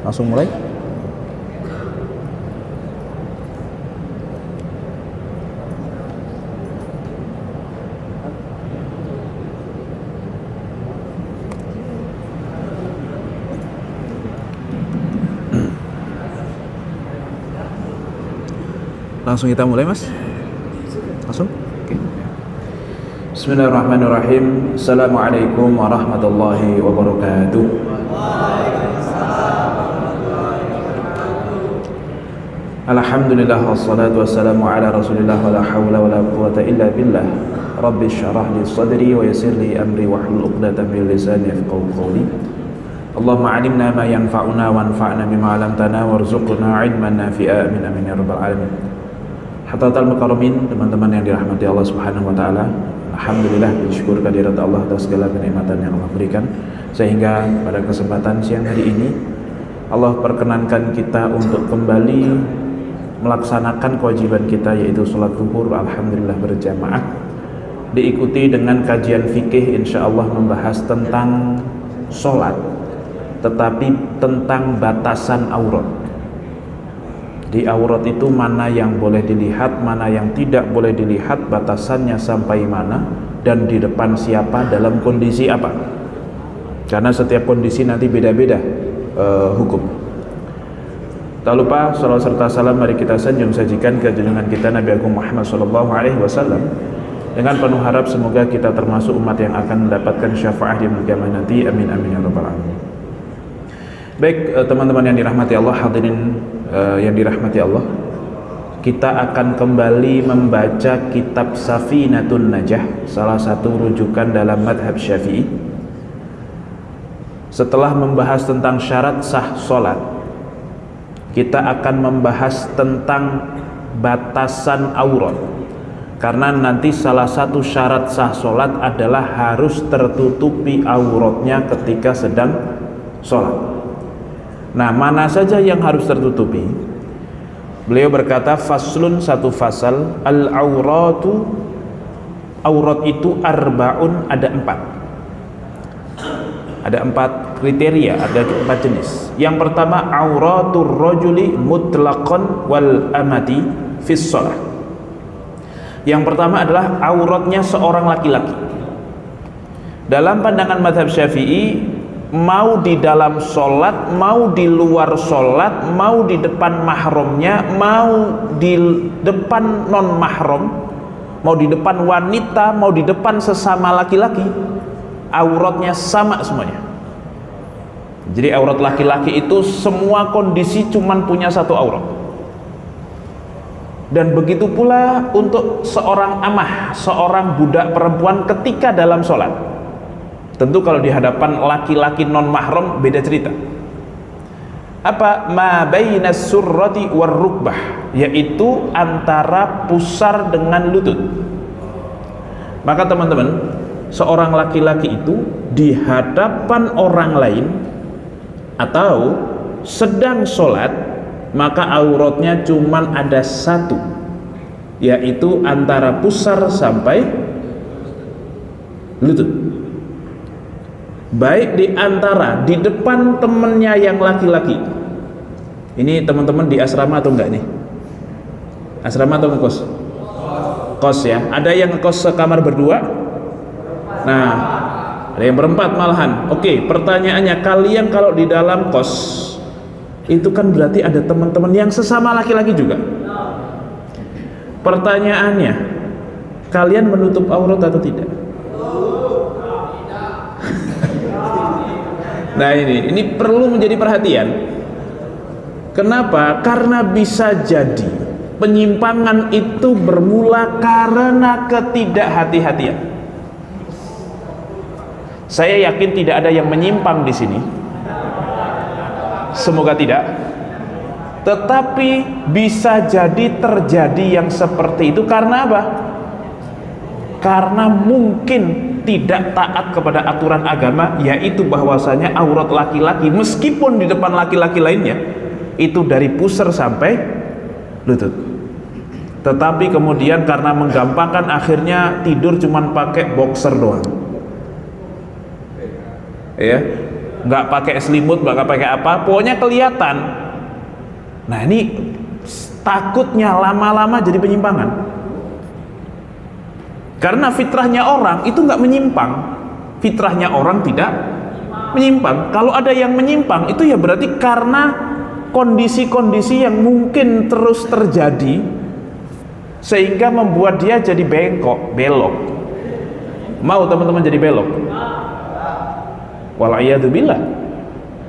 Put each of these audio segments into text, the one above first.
Langsung mulai. Langsung kita mulai, Mas. Langsung. Oke. Bismillahirrahmanirrahim. Assalamualaikum warahmatullahi wabarakatuh. Alhamdulillah wassalatu wassalamu ala Rasulillah wa la haula wa la quwwata illa billah. Rabbi syrah li sadri wa yassir li amri wahlul 'uqdatam min lisani yafqahu qawli. Allahumma 'allimna ma yanfa'una wanfa'na bima 'allamtana warzuqna 'ilman nafi'a amin amin ya rabbal alamin. Hadatul mukarramin, teman-teman yang dirahmati Allah Subhanahu wa taala. Alhamdulillah, bersyukur kehadirat Allah atas segala kenikmatan yang Allah berikan, sehingga pada kesempatan siang hari ini Allah perkenankan kita untuk kembali melaksanakan kewajiban kita, yaitu sholat zuhur alhamdulillah berjamaah, diikuti dengan kajian fikih insyaallah membahas tentang sholat, tetapi tentang batasan aurat. Di aurat itu mana yang boleh dilihat, mana yang tidak boleh dilihat, batasannya sampai mana, dan di depan siapa, dalam kondisi apa. Karena setiap kondisi nanti beda-beda hukum. Tak lupa salawat serta salam mari kita sanjung sajikan ke junjungan kita Nabi Agung Muhammad SAW, dengan penuh harap semoga kita termasuk umat yang akan mendapatkan syafaat di hari kiamat nanti. Amin amin ya rabbal alamin. Baik, teman-teman yang dirahmati Allah, hadirin yang dirahmati Allah, kita akan kembali membaca kitab Safinatun Najah, salah satu rujukan dalam madhab Syafi'i. Setelah membahas tentang syarat sah solat, kita akan membahas tentang batasan aurat, karena nanti salah satu syarat sah solat adalah harus tertutupi auratnya ketika sedang solat. Nah, mana saja yang harus tertutupi? Beliau berkata, faslun, satu fasal, al-auratu, aurat itu arba'un, ada empat kriteria, ada empat jenis. Yang pertama, auratur rajuli mutlaqan wal amati fis shalah. Yang pertama adalah auratnya seorang laki-laki. Dalam pandangan mazhab Syafi'i, mau di dalam sholat, mau di luar sholat, mau di depan mahramnya, mau di depan non mahram, mau di depan wanita, mau di depan sesama laki-laki, auratnya sama semuanya. Jadi aurat laki-laki itu semua kondisi cuman punya satu aurat. Dan begitu pula untuk seorang amah, seorang budak perempuan ketika dalam sholat. Tentu kalau di hadapan laki-laki non mahram beda cerita. Apa? Ma bainas surrati war rukbah, yaitu antara pusar dengan lutut. Maka teman-teman, seorang laki-laki itu di hadapan orang lain atau sedang sholat, maka auratnya cuman ada satu, yaitu antara pusar sampai lutut. Baik di antara, di depan temennya yang laki-laki. Ini teman-teman di asrama atau enggak nih? Asrama atau ngekos? Kos ya. Ada yang ngekos sekamar berdua? Nah, ada yang berempat malahan. Oke, pertanyaannya, kalian kalau di dalam kos itu kan berarti ada teman-teman yang sesama laki-laki juga. Pertanyaannya, kalian menutup aurat atau tidak? Nah, ini perlu menjadi perhatian. Kenapa? Karena bisa jadi penyimpangan itu bermula karena ketidakhati-hatian. Saya yakin tidak ada yang menyimpang di sini. Semoga tidak. Tetapi bisa jadi terjadi yang seperti itu karena apa? Karena mungkin tidak taat kepada aturan agama, yaitu bahwasanya aurat laki-laki meskipun di depan laki-laki lainnya itu dari pusar sampai lutut, tetapi kemudian karena menggampangkan akhirnya tidur cuman pakai boxer doang, ya. nggak pakai selimut, nggak pakai apa, pokoknya kelihatan. Nah ini takutnya lama-lama jadi penyimpangan, karena fitrahnya orang itu nggak menyimpang, fitrahnya orang tidak menyimpang. Kalau ada yang menyimpang itu ya berarti karena kondisi-kondisi yang mungkin terus terjadi sehingga membuat dia jadi bengkok, belok. Mau teman-teman jadi belok? Wal'iyadzubillah,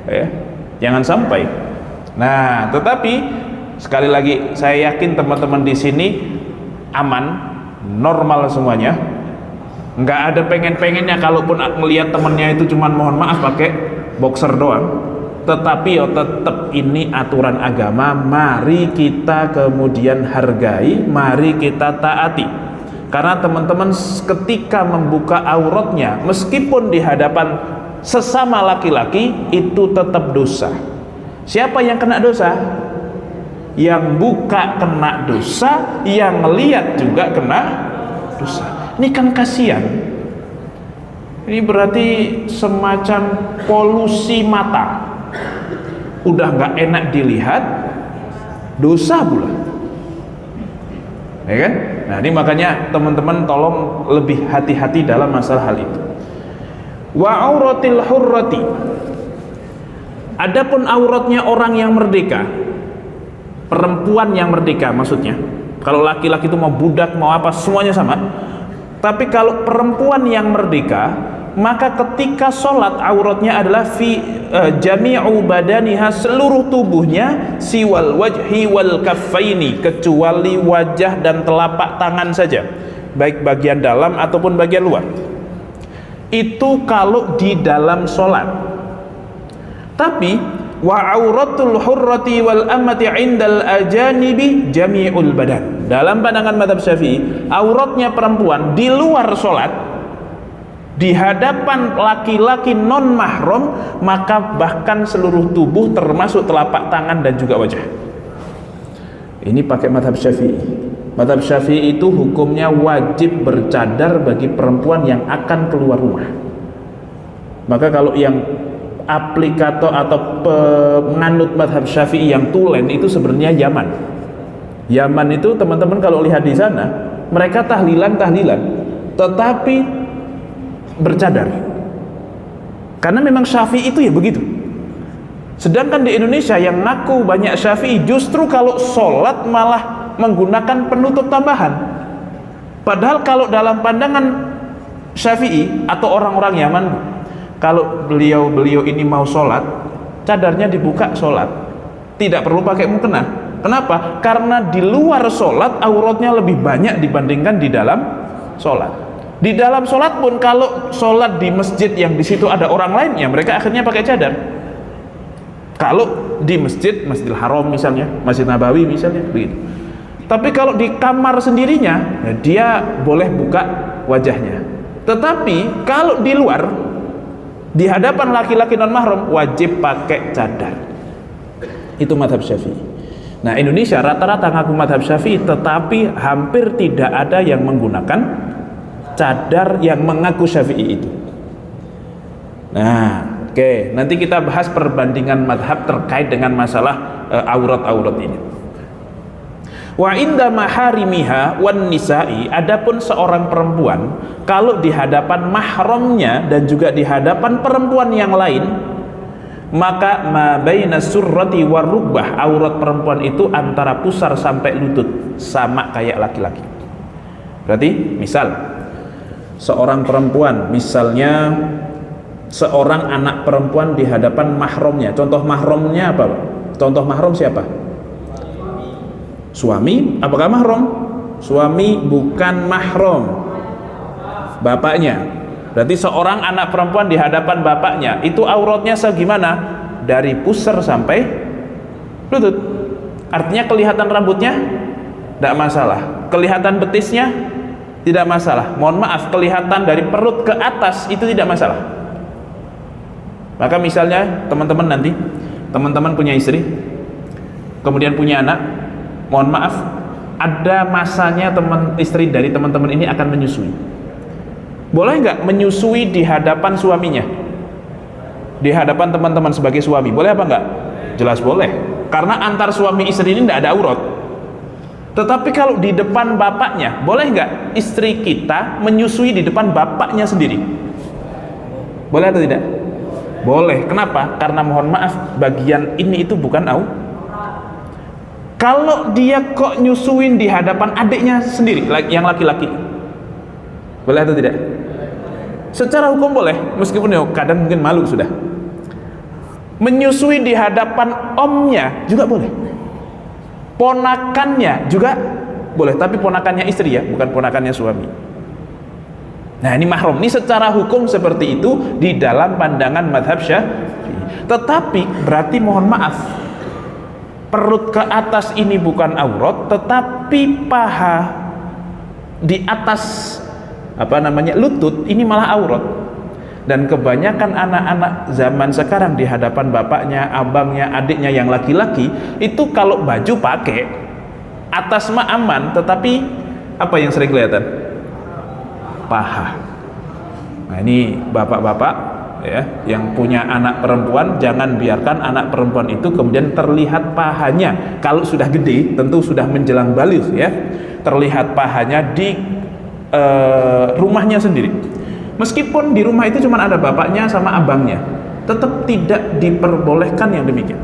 ya, jangan sampai. Nah, tetapi sekali lagi saya yakin teman-teman di sini aman, normal semuanya. Nggak ada pengen-pengennya kalaupun melihat temennya itu cuman mohon maaf pakai boxer doang. Tetapi tetap ini aturan agama, mari kita kemudian hargai, mari kita taati. Karena teman-teman ketika membuka auratnya meskipun di hadapan sesama laki-laki itu tetap dosa. Siapa yang kena dosa? Yang buka kena dosa, yang lihat juga kena dosa. Ini kan kasihan. Ini berarti semacam polusi mata. Udah nggak enak dilihat, dosa pula, ya kan? Nah ini makanya teman-teman tolong lebih hati-hati dalam masalah hal itu. Wa auratil hurrati, adapun auratnya orang yang merdeka, perempuan yang merdeka maksudnya. Kalau laki-laki itu mau budak mau apa semuanya sama. Tapi kalau perempuan yang merdeka, maka ketika sholat auratnya adalah fi jami'u badaniha, seluruh tubuhnya, siwal wajhi wal kaffaini, kecuali wajah dan telapak tangan saja, baik bagian dalam ataupun bagian luar. Itu kalau di dalam sholat. Tapi wa auratul hurrati wal amati indal ajanibi jami'ul badan. Dalam pandangan mazhab Syafi'i, auratnya perempuan di luar sholat, di hadapan laki-laki non mahram, maka bahkan seluruh tubuh termasuk telapak tangan dan juga wajah. Ini pakai mazhab Syafi'i. Mazhab Syafi'i itu hukumnya wajib bercadar bagi perempuan yang akan keluar rumah. Maka kalau yang aplikator atau penganut mazhab Syafi'i yang tulen itu sebenarnya Yaman. Yaman itu teman-teman kalau lihat di sana, mereka tahlilan, tetapi bercadar. Karena memang Syafi'i itu ya begitu. Sedangkan di Indonesia yang ngaku banyak Syafi'i, justru kalau sholat malah menggunakan penutup tambahan. Padahal kalau dalam pandangan Syafi'i atau orang-orang Yaman, kalau beliau ini mau sholat, cadarnya dibuka sholat, tidak perlu pakai mukena. Kenapa? Karena di luar sholat auratnya lebih banyak dibandingkan di dalam sholat. Di dalam sholat pun kalau sholat di masjid yang di situ ada orang lain, ya mereka akhirnya pakai cadar. Kalau di Masjidil Haram misalnya, Masjid Nabawi misalnya, begitu. Tapi kalau di kamar sendirinya, ya dia boleh buka wajahnya. Tetapi kalau di luar, di hadapan laki-laki non mahram, wajib pakai cadar. Itu mazhab Syafi'i. Nah, Indonesia rata-rata ngaku mazhab Syafi'i, tetapi hampir tidak ada yang menggunakan cadar yang mengaku Syafi'i itu. Nah, oke, nanti kita bahas perbandingan mazhab terkait dengan masalah aurat-aurat ini. Wa inda maharimiha wan nisa'i, adapun seorang perempuan kalau di hadapan mahramnya dan juga di hadapan perempuan yang lain, maka ma baina surrati war rukbah, aurat perempuan itu antara pusar sampai lutut, sama kayak laki-laki. Berarti misal seorang perempuan, misalnya seorang anak perempuan di hadapan mahramnya. Contoh mahramnya apa? Contoh mahram siapa? Suami. Apakah mahram? Suami bukan mahram, bapaknya. Berarti seorang anak perempuan di hadapan bapaknya itu auratnya segimana? Dari pusar sampai lutut. Artinya kelihatan rambutnya tidak masalah, kelihatan betisnya tidak masalah. Mohon maaf, kelihatan dari perut ke atas itu tidak masalah. Maka misalnya teman-teman nanti, teman-teman punya istri, kemudian punya anak, mohon maaf, ada masanya istri dari teman-teman ini akan menyusui. Boleh nggak menyusui di hadapan suaminya? di hadapan teman-teman sebagai suami, boleh apa enggak? Jelas boleh, karena antar suami istri ini tidak ada aurat. Tetapi kalau di depan bapaknya, boleh nggak istri kita menyusui di depan bapaknya sendiri? Boleh atau tidak? Boleh. Kenapa? Karena mohon maaf, bagian ini itu bukan Kalau dia kok nyusuin di hadapan adiknya sendiri, yang laki-laki, boleh atau tidak? Secara hukum boleh, meskipun ya kadang mungkin malu sudah. Menyusui di hadapan omnya juga boleh. Ponakannya juga boleh, tapi ponakannya istri ya, bukan ponakannya suami. Nah, ini mahram. Ini secara hukum seperti itu di dalam pandangan mazhab Syafi'i. Tetapi berarti mohon maaf, perut ke atas ini bukan aurat, tetapi paha di atas lutut ini malah aurat. Dan kebanyakan anak-anak zaman sekarang di hadapan bapaknya, abangnya, adiknya yang laki-laki itu kalau baju pakai atas mah aman, tetapi apa yang sering kelihatan? Paha. Nah, ini bapak-bapak ya yang punya anak perempuan, jangan biarkan anak perempuan itu kemudian terlihat pahanya. Kalau sudah gede, tentu sudah menjelang baligh ya, terlihat pahanya di rumahnya sendiri. Meskipun di rumah itu cuma ada bapaknya sama abangnya, tetap tidak diperbolehkan yang demikian.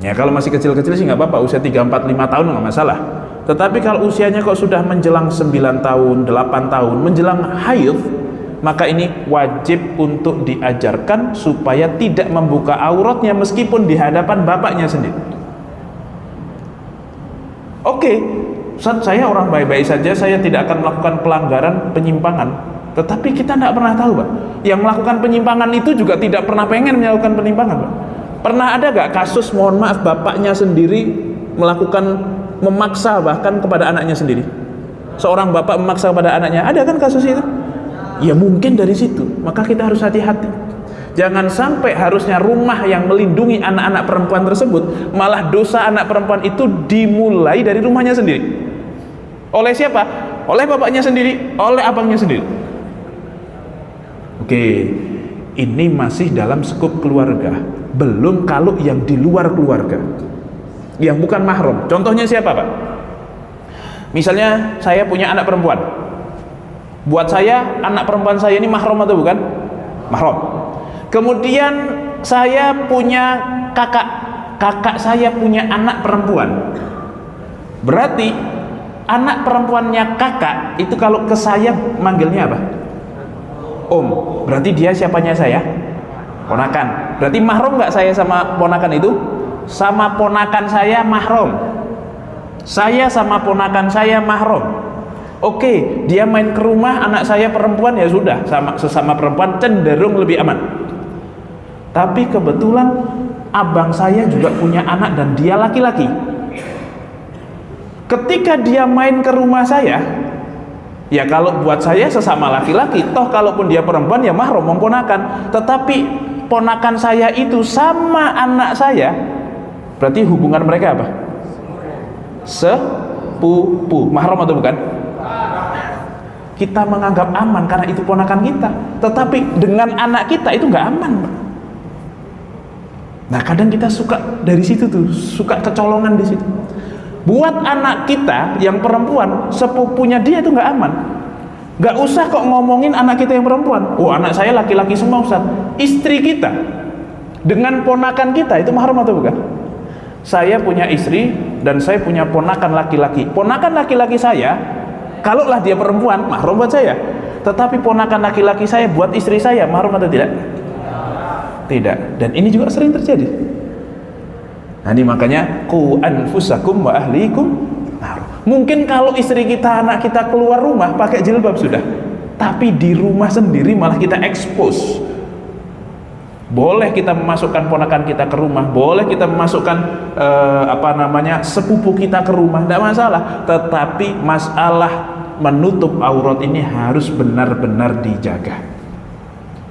Ya kalau masih kecil-kecil sih nggak apa-apa, usia 3, 4, 5 tahun nggak masalah. Tetapi kalau usianya kok sudah menjelang 9 tahun, 8 tahun, menjelang haid, maka ini wajib untuk diajarkan supaya tidak membuka auratnya meskipun di hadapan bapaknya sendiri. Oke, Ustaz, saya orang baik-baik saja, saya tidak akan melakukan pelanggaran penyimpangan. Tetapi kita tidak pernah tahu, Pak. Yang melakukan penyimpangan itu juga tidak pernah pengen melakukan penyimpangan, Pak. Pernah ada gak kasus, mohon maaf, bapaknya sendiri memaksa bahkan kepada anaknya sendiri? Seorang bapak memaksa kepada anaknya, ada kan kasus itu? Ya mungkin dari situ. Maka kita harus hati-hati. Jangan sampai harusnya rumah yang melindungi anak-anak perempuan tersebut, malah dosa anak perempuan itu dimulai dari rumahnya sendiri. Oleh siapa? Oleh bapaknya sendiri, oleh abangnya sendiri. Oke, ini masih dalam skup keluarga. Belum kalau yang di luar keluarga, yang bukan mahram. Contohnya siapa, Pak? Misalnya saya punya anak perempuan. Buat saya, anak perempuan saya ini mahram atau bukan? Mahram. Kemudian saya punya kakak saya punya anak perempuan. Berarti anak perempuannya kakak itu kalau ke saya manggilnya apa? Om. Berarti dia siapanya saya? Ponakan. Berarti mahram nggak saya sama ponakan itu? Sama ponakan saya mahram. Saya sama ponakan saya mahram. Oke, dia main ke rumah anak saya perempuan, ya sudah, sesama perempuan cenderung lebih aman. Tapi kebetulan abang saya juga punya anak dan dia laki-laki. Ketika dia main ke rumah saya, ya kalau buat saya sesama laki-laki, toh kalaupun dia perempuan ya mahram memponakan. Tetapi ponakan saya itu sama anak saya, berarti hubungan mereka apa? Sepupu. Mahram atau bukan? Kita menganggap aman karena itu ponakan kita, tetapi dengan anak kita itu nggak aman, Pak. Nah, kadang kita suka dari situ tuh, suka kecolongan di situ. Buat anak kita yang perempuan, sepupunya dia itu nggak aman. Nggak usah kok ngomongin anak kita yang perempuan. Oh, anak saya laki-laki semua, Ustaz. Istri kita dengan ponakan kita itu mahram atau bukan? Saya punya istri dan saya punya ponakan laki-laki. Ponakan laki-laki saya, kalaulah dia perempuan, mahram buat saya. Tetapi ponakan laki-laki saya buat istri saya, mahram atau tidak? Tidak. Dan ini juga sering terjadi. Nah, ini makanya qu anfusakum wa ahlikum. Nah, mungkin kalau istri kita, anak kita keluar rumah pakai jilbab sudah, tapi di rumah sendiri malah kita expose. Boleh kita memasukkan ponakan kita ke rumah, boleh kita memasukkan sepupu kita ke rumah, tidak masalah. Tetapi masalah menutup aurat ini harus benar-benar dijaga.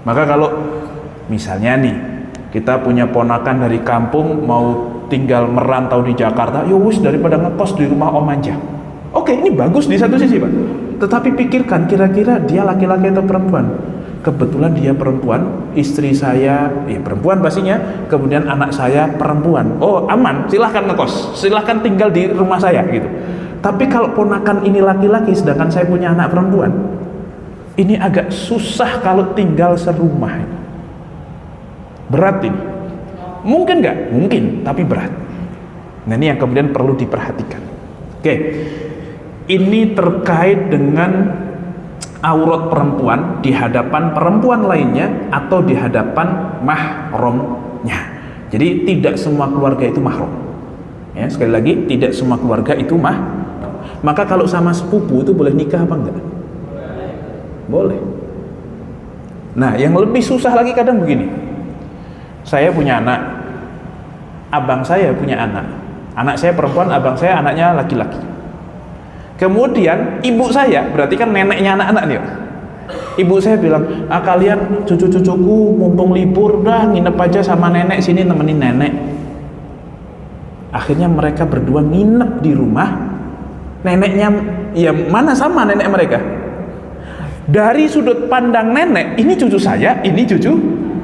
Maka kalau misalnya nih, kita punya ponakan dari kampung mau tinggal merantau di Jakarta, ya wis daripada ngekos di rumah om aja. Oke, ini bagus di satu sisi, Pak. Tetapi pikirkan kira-kira dia laki-laki atau perempuan. kebetulan dia perempuan, istri saya perempuan pastinya, kemudian anak saya perempuan. Oh aman, silahkan ngekos, silahkan tinggal di rumah saya gitu. Tapi kalau ponakan ini laki-laki sedangkan saya punya anak perempuan, ini agak susah kalau tinggal serumah. Berat ini. Mungkin nggak? Mungkin, tapi berat. Nah ini yang kemudian perlu diperhatikan. Oke, ini terkait dengan aurat perempuan di hadapan perempuan lainnya atau di hadapan mahramnya. Jadi tidak semua keluarga itu mahram. Ya, sekali lagi tidak semua keluarga itu mahram. Maka kalau sama sepupu itu boleh nikah apa enggak? Boleh. Nah, yang lebih susah lagi kadang begini. Saya punya anak, abang saya punya anak. Anak saya perempuan, abang saya anaknya laki-laki. Kemudian ibu saya, berarti kan neneknya anak-anak nih. Ibu saya bilang, kalian cucu-cucuku mumpung libur dah nginep aja sama nenek sini nemenin nenek. Akhirnya mereka berdua nginep di rumah. Neneknya, ya mana sama nenek mereka. Dari sudut pandang nenek, ini cucu saya, ini cucu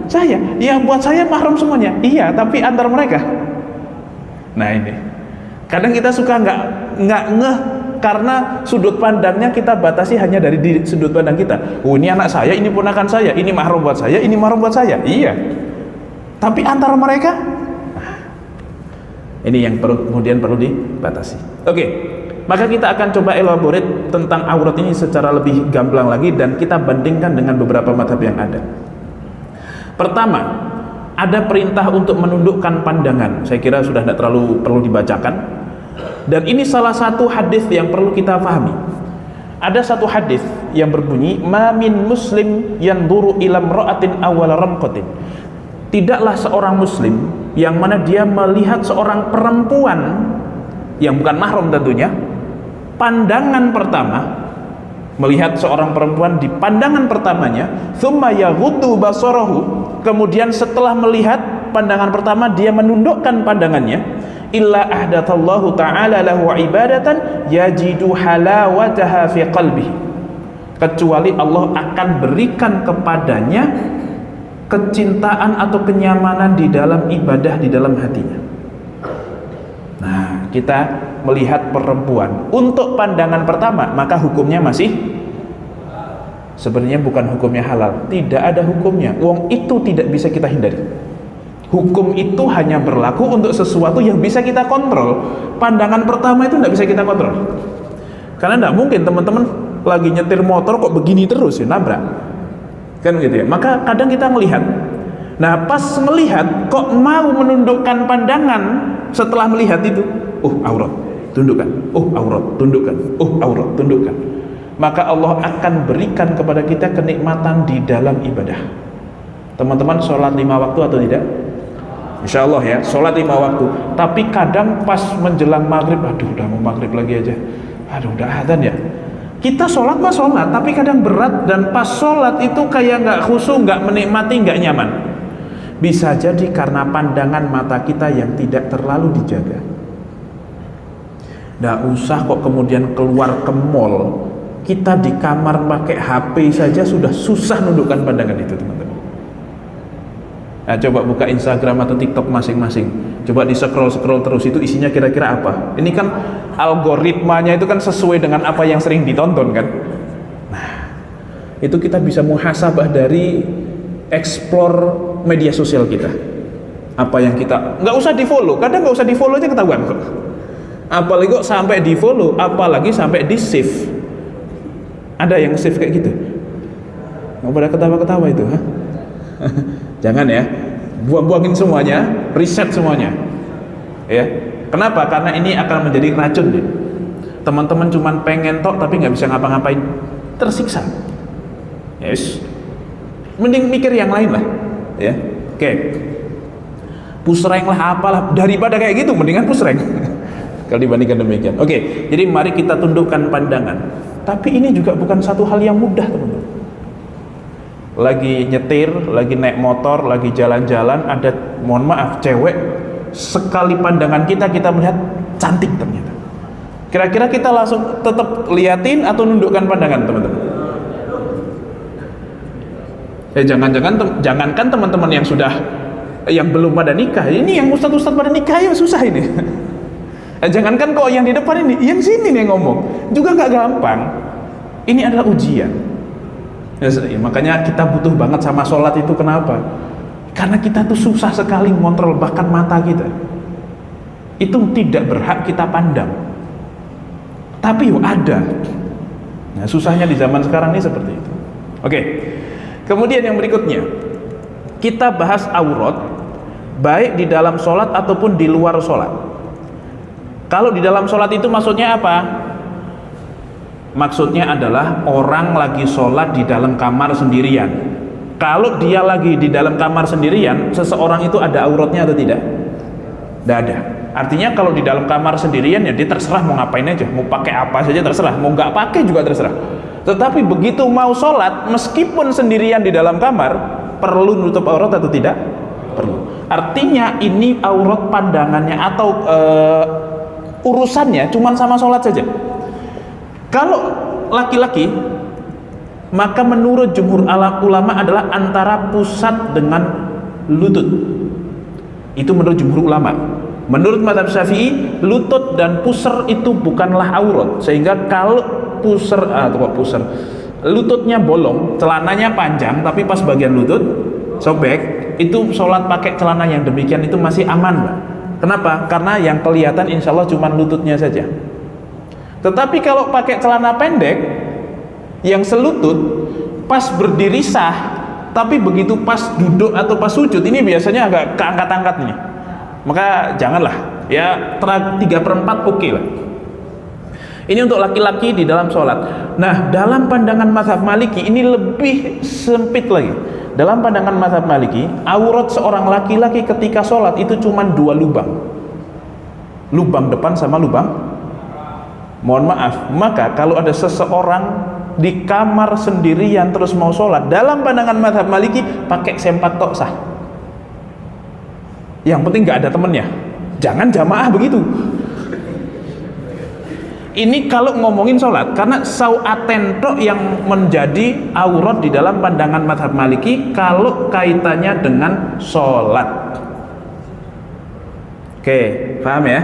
saya. Ya buat saya mahram semuanya. Iya, tapi antar mereka. Nah ini, kadang kita suka nggak ngeh. Karena sudut pandangnya kita batasi hanya dari sudut pandang kita. Oh ini anak saya, ini ponakan saya, ini mahram buat saya, ini mahram buat saya. Iya. Tapi antara mereka, ini yang kemudian perlu dibatasi. Oke, maka kita akan coba elaborate tentang aurat ini secara lebih gamblang lagi dan kita bandingkan dengan beberapa mazhab yang ada. Pertama, ada perintah untuk menundukkan pandangan. Saya kira sudah tidak terlalu perlu dibacakan. Dan ini salah satu hadis yang perlu kita pahami. Ada satu hadis yang berbunyi, "Ma min muslim yanzuru ila imra'atin awwal ramqatin." Tidaklah seorang muslim yang mana dia melihat seorang perempuan yang bukan mahram tentunya, pandangan pertama, melihat seorang perempuan di pandangan pertamanya, tsumma yaghuddu basarahu, kemudian setelah melihat pandangan pertama dia menundukkan pandangannya, illa ahdatsallahu ta'ala lahu ibadatan yajidu halawataha fi qalbihi, kecuali Allah akan berikan kepadanya kecintaan atau kenyamanan di dalam ibadah, di dalam hatinya. Nah, kita melihat perempuan untuk pandangan pertama, maka hukumnya masih sebenarnya bukan hukumnya halal, tidak ada hukumnya. Wong itu tidak bisa kita hindari. Hukum itu hanya berlaku untuk sesuatu yang bisa kita kontrol. Pandangan pertama itu tidak bisa kita kontrol. Karena tidak mungkin teman-teman lagi nyetir motor kok begini terus ya, nabrak. Kan gitu ya. Maka kadang kita melihat. Nah, pas melihat kok mau menundukkan pandangan setelah melihat itu, aurat, tundukkan. Aurat, tundukkan. Aurat, tundukkan. Maka Allah akan berikan kepada kita kenikmatan di dalam ibadah. Teman-teman sholat 5 waktu atau tidak? Insya Allah ya, sholat 5 waktu. Tapi kadang pas menjelang maghrib, aduh udah mau maghrib lagi aja, aduh udah adzan ya. Kita sholat mah sholat, tapi kadang berat dan pas sholat itu kayak nggak khusyuk, nggak menikmati, nggak nyaman. Bisa jadi karena pandangan mata kita yang tidak terlalu dijaga. Nggak usah kok kemudian keluar ke mall, kita di kamar pakai HP saja sudah susah nundukkan pandangan itu, teman-teman. Nah, coba buka Instagram atau TikTok masing-masing, coba di scroll terus, itu isinya kira-kira apa? Ini kan algoritmanya itu kan sesuai dengan apa yang sering ditonton kan. Nah, itu kita bisa muhasabah dari explore media sosial kita. Apa yang kita nggak usah di follow, kadang nggak usah di follow aja ketahuan kok. Apalagi kok sampai di follow, apalagi sampai di save. Ada yang save kayak gitu? Nggak pada ketawa-ketawa itu, ha? Jangan ya, buang-buangin semuanya, riset semuanya ya. Kenapa? Karena ini akan menjadi racun ya. Teman-teman cuman pengen tok tapi nggak bisa ngapa-ngapain, tersiksa. Yes, mending mikir yang lain lah ya. Oke, pusreng lah apalah, daripada kayak gitu mendingan pusreng kalau dibandingkan demikian. Oke, jadi mari kita tundukkan pandangan. Tapi ini juga bukan satu hal yang mudah, teman-teman. Lagi nyetir, lagi naik motor, lagi jalan-jalan, ada, mohon maaf, cewek, sekali pandangan kita melihat cantik ternyata. Kira-kira kita langsung tetap liatin atau nundukkan pandangan, teman-teman? Jangankan teman-teman yang belum pada nikah, ini yang ustadz pada nikah ya susah ini. Jangankan kok yang di depan ini, yang sini nih ngomong juga nggak gampang. Ini adalah ujian. Makanya kita butuh banget sama sholat itu. Kenapa? Karena kita tuh susah sekali ngontrol bahkan mata kita. Itu tidak berhak kita pandang. Tapi ada. Nah, susahnya di zaman sekarang ini seperti itu. Oke. Kemudian yang berikutnya, kita bahas aurat baik di dalam sholat ataupun di luar sholat. Kalau di dalam sholat itu maksudnya apa? Maksudnya adalah orang lagi sholat di dalam kamar sendirian. Kalau dia lagi di dalam kamar sendirian, seseorang itu ada auratnya atau tidak? Tidak ada. Artinya kalau di dalam kamar sendirian ya dia terserah mau ngapain aja, mau pakai apa saja terserah, mau nggak pakai juga terserah. Tetapi begitu mau sholat, meskipun sendirian di dalam kamar, perlu nutup aurat atau tidak? Perlu. Artinya ini aurat pandangannya atau urusannya cuma sama sholat saja. Kalau laki-laki, maka menurut jumhur ulama adalah antara pusat dengan lutut. Itu menurut jumhur ulama. Menurut mazhab Syafi'i, lutut dan pusar itu bukanlah aurat, sehingga kalau lututnya bolong, celananya panjang tapi pas bagian lutut sobek, itu sholat pakai celana yang demikian itu masih aman. Kenapa? Karena yang kelihatan insya Allah cuma lututnya saja. Tetapi kalau pakai celana pendek yang selutut, pas berdiri sah, tapi begitu pas duduk atau pas sujud ini biasanya agak keangkat-angkat nih. Maka janganlah, ya 3/4 oke lah. Ini untuk laki-laki di dalam sholat. Nah, dalam pandangan mazhab Maliki ini lebih sempit lagi. Dalam pandangan mazhab Maliki, aurat seorang laki-laki ketika sholat itu cuma 2 lubang. Lubang depan sama lubang. Mohon maaf, maka kalau ada seseorang di kamar sendirian terus mau sholat, dalam pandangan mazhab Maliki pakai sempat tok sah. Yang penting nggak ada temennya, jangan jamaah begitu. Ini kalau ngomongin sholat, karena sauaten tok yang menjadi aurat di dalam pandangan mazhab Maliki kalau kaitannya dengan sholat. Oke, paham ya?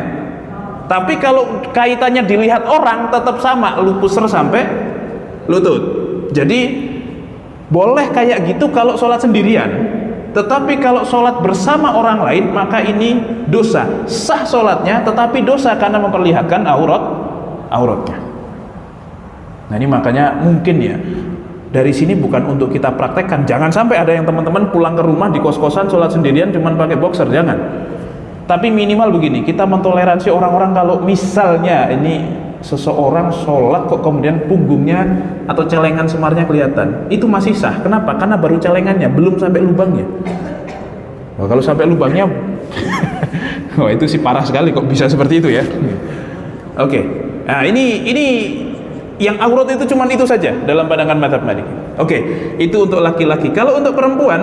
Tapi kalau kaitannya dilihat orang tetap sama, pusar sampai lutut. Jadi boleh kayak gitu kalau sholat sendirian. Tetapi kalau sholat bersama orang lain, maka ini dosa. Sah sholatnya, tetapi dosa karena memperlihatkan auratnya. Nah ini makanya mungkin ya, dari sini bukan untuk kita praktekkan. Jangan sampai ada yang teman-teman pulang ke rumah di kos-kosan sholat sendirian cuman pakai boxer, jangan. Tapi minimal begini, kita mentoleransi orang-orang kalau misalnya ini seseorang sholat kok kemudian punggungnya atau celengan semarnya kelihatan, itu masih sah. Kenapa? Karena baru celengannya, belum sampai lubangnya. Nah, kalau sampai lubangnya wah itu sih parah sekali kok bisa seperti itu ya. Oke. Nah ini yang aurat itu cuma itu saja dalam pandangan mazhab Maliki. Oke, itu untuk laki-laki. Kalau untuk perempuan,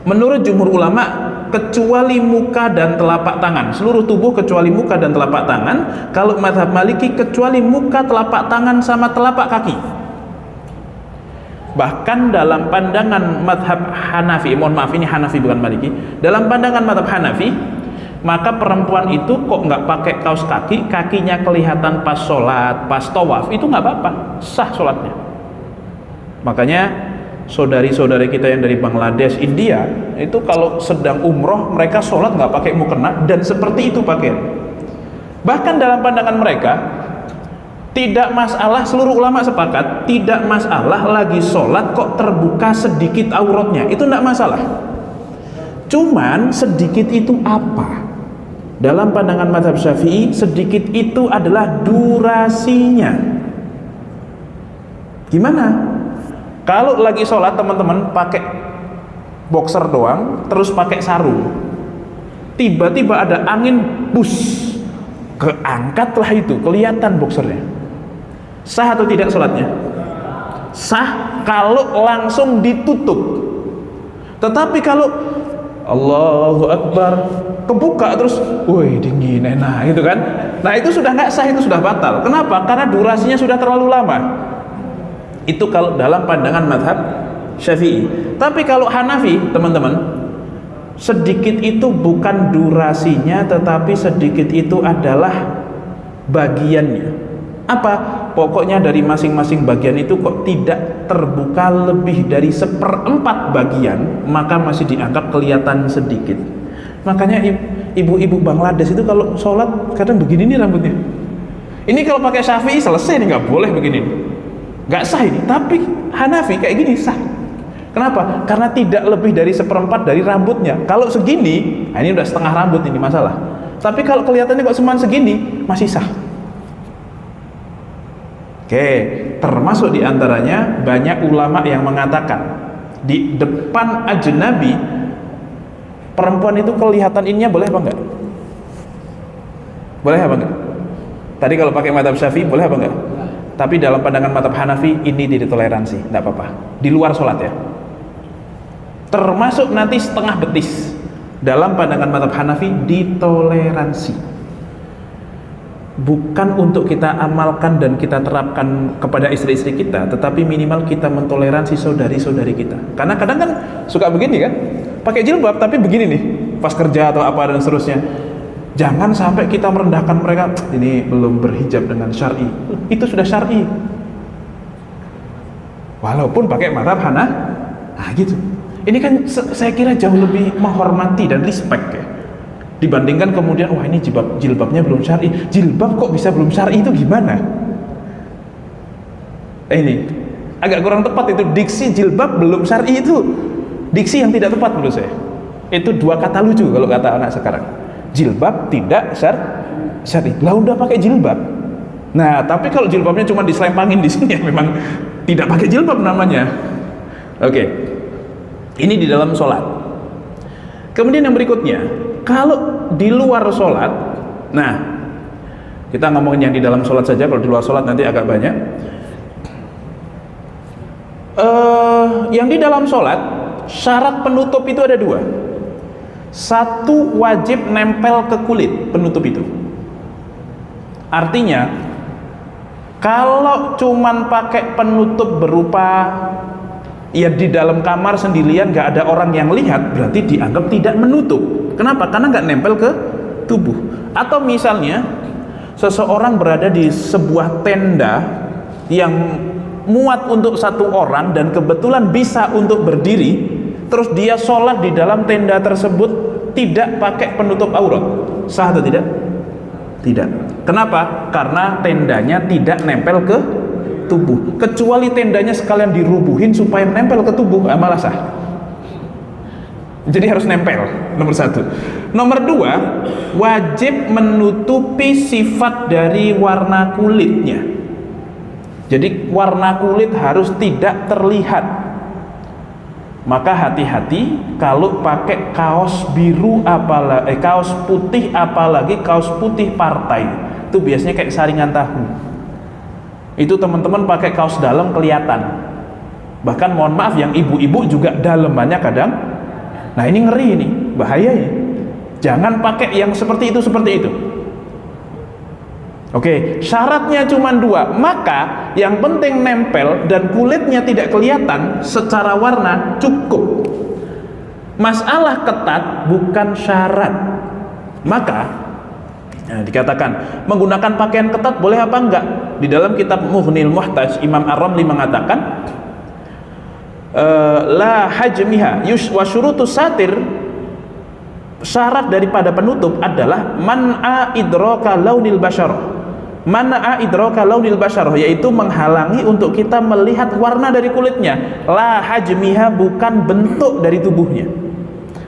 menurut jumhur ulama kecuali muka dan telapak tangan, seluruh tubuh kecuali muka dan telapak tangan. Kalau mazhab Maliki kecuali muka, telapak tangan sama telapak kaki. Bahkan dalam pandangan mazhab Hanafi, mohon maaf ini Hanafi bukan Maliki, dalam pandangan mazhab Hanafi, maka perempuan itu kok nggak pakai kaos kaki, kakinya kelihatan pas sholat, pas tawaf, itu nggak apa-apa, sah sholatnya. Makanya saudari-saudari kita yang dari Bangladesh, India, itu kalau sedang umroh mereka sholat nggak pakai mukena dan seperti itu pakaian. Bahkan dalam pandangan mereka tidak masalah, seluruh ulama sepakat tidak masalah lagi sholat kok terbuka sedikit auratnya, itu tidak masalah. Cuman sedikit itu apa? Dalam pandangan mazhab Syafi'i sedikit itu adalah durasinya. Gimana? Kalau lagi sholat teman-teman pakai boxer doang, terus pakai sarung, tiba-tiba ada angin, bus, keangkatlah itu, kelihatan boxernya. Sah atau tidak sholatnya? Sah kalau langsung ditutup. Tetapi kalau Allahu Akbar kebuka terus, woi dingin enak gitu kan, nah itu sudah nggak sah, itu sudah batal. Kenapa? Karena durasinya sudah terlalu lama. Itu kalau dalam pandangan mazhab Syafi'i. Tapi kalau Hanafi, teman-teman, sedikit itu bukan durasinya, tetapi sedikit itu adalah bagiannya. Apa? Pokoknya dari masing-masing bagian itu kok tidak terbuka lebih dari 1/4 bagian, maka masih dianggap kelihatan sedikit. Makanya ibu-ibu Bangladesh itu kalau sholat kadang begini nih rambutnya. Ini kalau pakai Syafi'i selesai nih, nggak boleh begini, nggak sah ini. Tapi Hanafi kayak gini sah. Kenapa? Karena tidak lebih dari 1/4 dari rambutnya. Kalau segini, nah ini udah setengah rambut, ini masalah. Tapi kalau kelihatannya kok cuma segini, masih sah. Oke, termasuk diantaranya banyak ulama yang mengatakan di depan ajnabi perempuan itu kelihatan ininya boleh apa enggak? Boleh apa enggak? Tadi kalau pakai mazhab Syafi'i boleh apa enggak? Tapi dalam pandangan mazhab Hanafi ini ditoleransi, enggak apa-apa. Di luar sholat ya. Termasuk nanti setengah betis, dalam pandangan mazhab Hanafi ditoleransi. Bukan untuk kita amalkan dan kita terapkan kepada istri-istri kita, tetapi minimal kita mentoleransi saudari-saudari kita. Karena kadang kan suka begini kan, pakai jilbab tapi begini nih pas kerja atau apa dan seterusnya. Jangan sampai kita merendahkan mereka, ini belum berhijab dengan syar'i. Itu sudah syar'i, walaupun pakai mazhab Hanafi. Nah gitu. Ini kan saya kira jauh lebih menghormati dan respect ya, dibandingkan kemudian wah ini jilbabnya belum syar'i. Jilbab kok bisa belum syar'i itu gimana? Ini agak kurang tepat itu, diksi jilbab belum syar'i itu diksi yang tidak tepat menurut saya. Itu dua kata lucu kalau kata anak sekarang. Jilbab tidak syar'i. Lah udah pakai jilbab. Nah, tapi kalau jilbabnya cuma diselempangin di sini ya memang tidak pakai jilbab namanya. Oke. Ini di dalam sholat. Kemudian yang berikutnya, kalau di luar sholat, nah kita ngomongin yang di dalam sholat saja. Kalau di luar sholat nanti agak banyak. Yang di dalam sholat, syarat penutup itu ada 2. Satu, wajib nempel ke kulit penutup itu. Artinya, kalau cuman pakai penutup berupa ya di dalam kamar sendirian gak ada orang yang lihat, berarti dianggap tidak menutup. Kenapa? Karena gak nempel ke tubuh. Atau misalnya seseorang berada di sebuah tenda yang muat untuk 1 orang dan kebetulan bisa untuk berdiri, terus dia sholat di dalam tenda tersebut tidak pakai penutup aurat, sah atau tidak? Tidak. Kenapa? Karena tendanya tidak nempel ke tubuh, kecuali tendanya sekalian dirubuhin supaya nempel ke tubuh, malah sah. Jadi harus nempel, nomor 1. Nomor 2, wajib menutupi sifat dari warna kulitnya. Jadi warna kulit harus tidak terlihat. Maka hati-hati kalau pakai kaos biru apalagi kaos putih, apalagi kaos putih partai. Itu biasanya kayak saringan tahu. Itu teman-teman pakai kaos dalam kelihatan. Bahkan mohon maaf yang ibu-ibu juga dalemannya kadang. Nah ini ngeri, ini bahaya ini. Jangan pakai yang seperti itu. Oke, syaratnya cuma 2. Maka yang penting nempel dan kulitnya tidak kelihatan secara warna cukup. Masalah ketat bukan syarat. Maka dikatakan menggunakan pakaian ketat boleh apa enggak? Di dalam kitab Mughnil Muhtaj, Imam Ar-Ramli mengatakan la hajmiha wa syurutus satir, syarat daripada penutup adalah man'a idraka launil basyarah. Man'a idraka launil basyarah, yaitu menghalangi untuk kita melihat warna dari kulitnya. La hajmiha, bukan bentuk dari tubuhnya.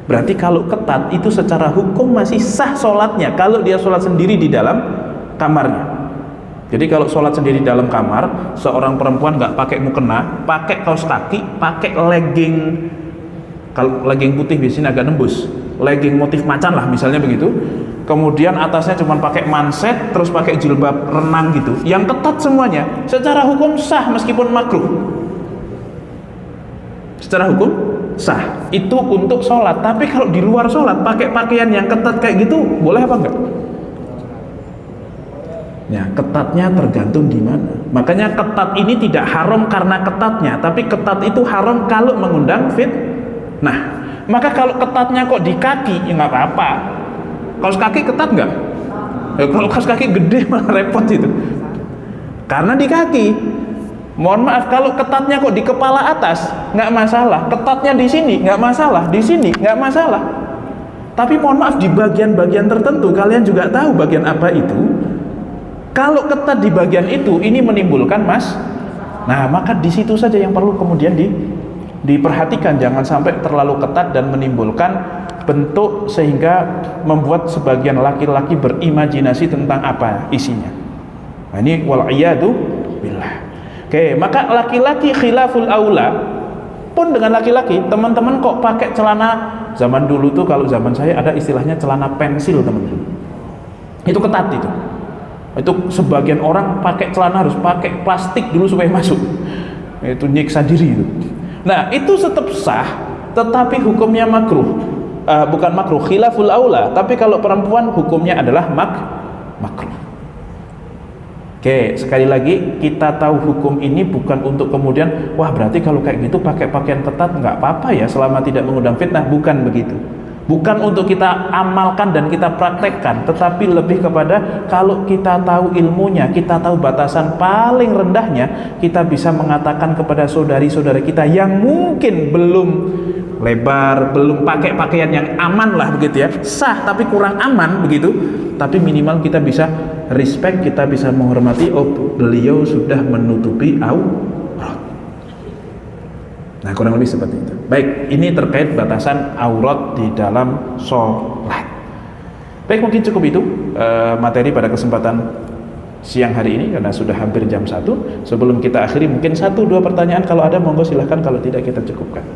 Berarti kalau ketat itu secara hukum masih sah sholatnya kalau dia sholat sendiri di dalam kamarnya. Jadi kalau sholat sendiri di dalam kamar, seorang perempuan nggak pakai mukena, pakai kaos kaki, pakai legging. Kalau legging putih biasanya agak nembus, legging motif macan lah misalnya begitu. Kemudian atasnya cuma pakai manset, terus pakai jilbab renang gitu, yang ketat semuanya, secara hukum sah meskipun makruh. Secara hukum sah, itu untuk sholat. Tapi kalau di luar sholat pakai pakaian yang ketat kayak gitu, boleh apa enggak? Ya, ketatnya tergantung di mana. Makanya ketat ini tidak haram karena ketatnya, tapi ketat itu haram kalau mengundang fitnah. Maka kalau ketatnya kok di kaki, ya nggak apa-apa. Kaos kaki ketat nggak? Ya, kalau kaos kaki gede malah repot itu. Karena di kaki. Mohon maaf, kalau ketatnya kok di kepala atas, nggak masalah. Ketatnya di sini, nggak masalah. Di sini, nggak masalah. Tapi mohon maaf, di bagian-bagian tertentu, kalian juga tahu bagian apa itu. Kalau ketat di bagian itu, ini menimbulkan nah maka di situ saja yang perlu kemudian diperhatikan, jangan sampai terlalu ketat dan menimbulkan bentuk sehingga membuat sebagian laki-laki berimajinasi tentang apa isinya. Nah, ini wal'iyadu billah. Oke, maka laki-laki khilaful aula pun dengan laki-laki. Teman-teman kok pakai celana, zaman dulu tuh, kalau zaman saya ada istilahnya celana pensil, teman-teman. Itu ketat itu. Itu sebagian orang pakai celana harus pakai plastik dulu supaya masuk. Itu nyiksa diri itu. Nah, itu tetap sah, tetapi hukumnya makruh. Bukan makruh, khilaful aula. Tapi kalau perempuan hukumnya adalah makruh. Oke, sekali lagi kita tahu hukum ini bukan untuk kemudian wah berarti kalau kayak gitu pakai pakaian ketat nggak apa-apa ya selama tidak mengundang fitnah. Bukan begitu. Bukan untuk kita amalkan dan kita praktekkan, tetapi lebih kepada kalau kita tahu ilmunya, kita tahu batasan paling rendahnya, kita bisa mengatakan kepada saudari-saudara kita yang mungkin belum lebar, belum pakai pakaian yang aman lah begitu ya, sah tapi kurang aman begitu, tapi minimal kita bisa respect, kita bisa menghormati, oh beliau sudah menutupi aurat. Nah, kurang lebih seperti itu. Baik, ini terkait batasan aurat di dalam sholat. Baik, mungkin cukup itu materi pada kesempatan siang hari ini, karena sudah hampir jam 1. Sebelum kita akhiri, mungkin 1-2 pertanyaan kalau ada, monggo silahkan. Kalau tidak, kita cukupkan.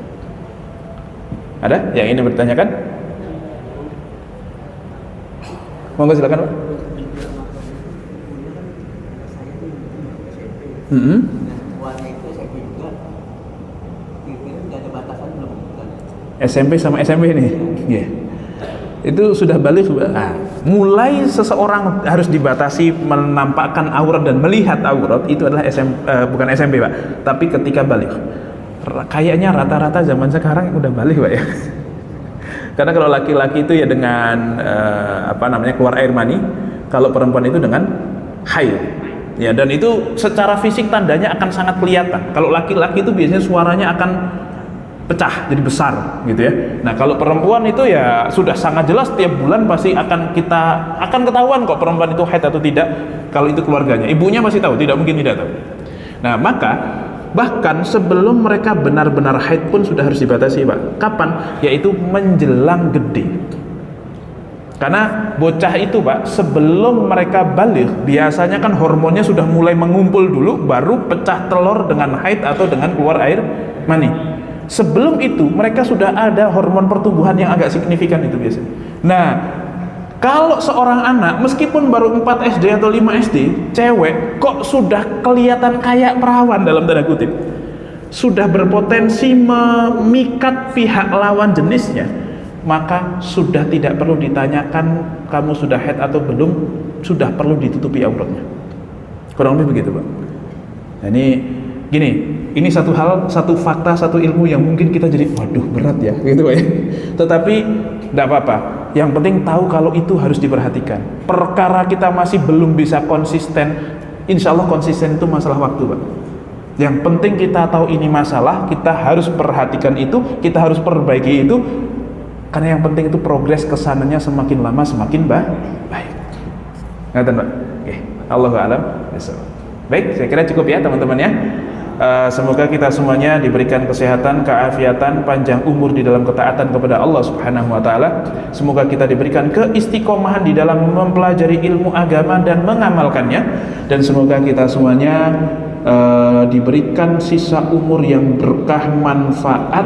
Ada yang ingin bertanyakan? Monggo silahkan, Pak. SMP sama SMP nih, yeah. Itu sudah balik. Mulai seseorang harus dibatasi menampakkan aurat dan melihat aurat itu adalah bukan SMP, Pak, tapi ketika balik. Kayaknya rata-rata zaman sekarang udah balik, Pak ya. Karena kalau laki-laki itu ya dengan keluar air mani, kalau perempuan itu dengan haid. Ya, dan itu secara fisik tandanya akan sangat kelihatan. Kalau laki-laki itu biasanya suaranya akan pecah jadi besar gitu ya. Nah, kalau perempuan itu ya sudah sangat jelas, tiap bulan pasti akan ketahuan kok perempuan itu haid atau tidak. Kalau itu keluarganya, ibunya masih tahu, tidak mungkin tidak tahu. Nah, maka bahkan sebelum mereka benar-benar haid pun sudah harus dibatasi, Pak. Kapan? Yaitu menjelang gede. Karena bocah itu, Pak, sebelum mereka balik biasanya kan hormonnya sudah mulai mengumpul dulu, baru pecah telur dengan haid atau dengan keluar air mani. Sebelum itu mereka sudah ada hormon pertumbuhan yang agak signifikan itu biasanya. Nah, kalau seorang anak meskipun baru 4 SD atau 5 SD, cewek kok sudah kelihatan kayak perawan dalam tanda kutip, sudah berpotensi memikat pihak lawan jenisnya, maka sudah tidak perlu ditanyakan kamu sudah haid atau belum, sudah perlu ditutupi auratnya. Kurang lebih begitu, Pak. Nah, ini satu hal, satu fakta, satu ilmu yang mungkin kita jadi waduh berat ya gitu ya. Tetapi tidak apa-apa. Yang penting tahu kalau itu harus diperhatikan. Perkara kita masih belum bisa konsisten, insya Allah konsisten itu masalah waktu, Pak. Yang penting kita tahu ini masalah, kita harus perhatikan itu, kita harus perbaiki itu, karena yang penting itu progres kesananya semakin lama semakin baik. Ngerti, Pak? Oke. Allahu a'lam. Baik, saya kira cukup ya teman-teman ya. Semoga kita semuanya diberikan kesehatan, keafiatan, panjang umur di dalam ketaatan kepada Allah Subhanahu wa taala. Semoga kita diberikan keistiqomahan di dalam mempelajari ilmu agama dan mengamalkannya, dan semoga kita semuanya diberikan sisa umur yang berkah, manfaat,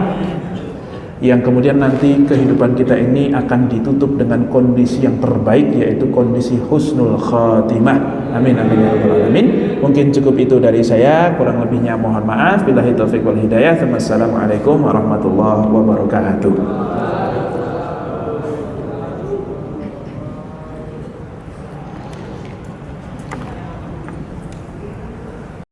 yang kemudian nanti kehidupan kita ini akan ditutup dengan kondisi yang terbaik, yaitu kondisi husnul khatimah. Amin amin ya rabbal alamin. Mungkin cukup itu dari saya, kurang lebihnya mohon maaf. Billahi taufiq wal hidayah. Wassalamualaikum warahmatullahi wabarakatuh.